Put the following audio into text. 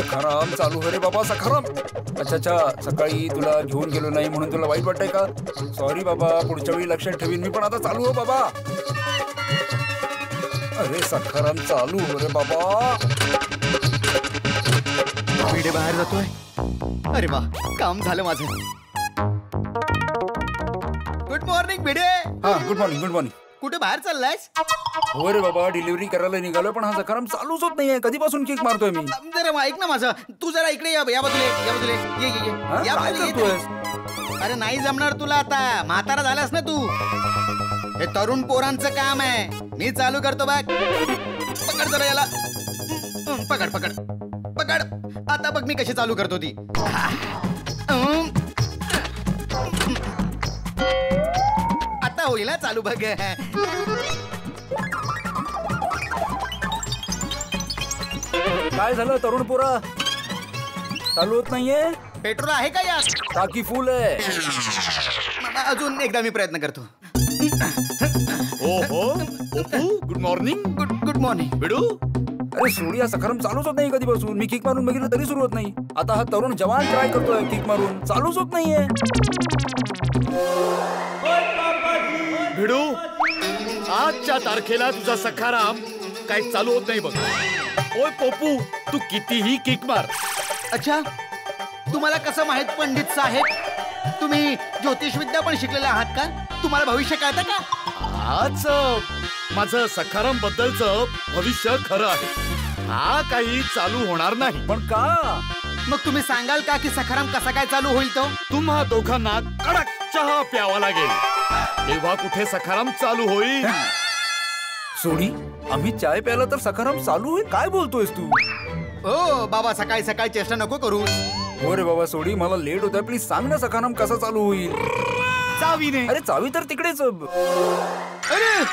सखाराम चालू हो रे बाबा सखाराम. अच्छा सकाळी तुला घेऊन गेलो नाही म्हणून तुला वाईट वाटतंय का? सॉरी बाबा, पुढच्या वेळी लक्षात ठेवीन मी. पण आता चालू हो बाबा. अरे सखाराम चालू हो रे बाबा. भिडे बाहेर जातोय. अरे वा, काम झालं माझं. Good morning Bhide. हा गुड मॉर्निंग गुड मॉर्निंग. कुठे बाहेर चाललायस? हो रे बाबा, डिलिव्हरी करायला निघालोय पण हा सखाराम चालूच होत नाहीये. कधीपासून किक मारतोय मी. जरा ऐक ना माझं, तू जरा इकडे या बाजूला ये काय करतोयस? अरे नाही जमणार तुला आता, म्हातारा झालास ना तू. हे तरुण पोरांचं काम आहे. मी चालू करतो बघ. पकड जरा याला. पकड पकड पकड. आता बघ मी कशी चालू करतो ती. आता होईल ना चालू बघ. काय झालं तरुण पोरा? चालू होत नाहीये? पेट्रोल आहे का यात? टाकी फुल आहे. अजून एकदा मी प्रयत्न करतो. ओहो ओपू, गुड मॉर्निंग. गुड मॉर्निंग बिडू. अरे सोडी, हा सखाराम चालूच होत नाही कधीपासून. मी किक मारून बघितलं तरी सुरू होत नाही. आता हा तरुण जवान ट्राय करतोय किक मारून, चालूच होत नाहीये. भिडू, आजच्या तारखेला तुझा सखाराम काही चालू होत नाही बघ. ओय पोपू, तू कितीही किक मार. अच्छा, तुम्हाला कसं माहित पंडित साहेब? तुम्ही ज्योतिषविद्या पण शिकलेले आहात का? तुम्हाला भविष्य कळतं का? आज माझं सखाराम बद्दलचं भविष्य खरं आहे. हा काही चालू होणार नाही. पण का? मग तुम्ही सांगाल का की सखाराम कसा काय चालू होईल तो? तुम्हा दोघांना कडक चहा प्यावा लागेल, तेव्हा कुठे सखाराम चालू होईल. सोडी, आम्ही चाय प्यायला तर सखाराम चालू होईल? काय बोलतोयस तू? ओ बाबा, सकाळी सकाळी चेष्टा नको करू. हो रे बाबा सोडी, मला लेट होतोय. प्लीज सांग ना सखाराम कसा चालू होईल? चावीने. अरे चावी तर तिकडेच. अरे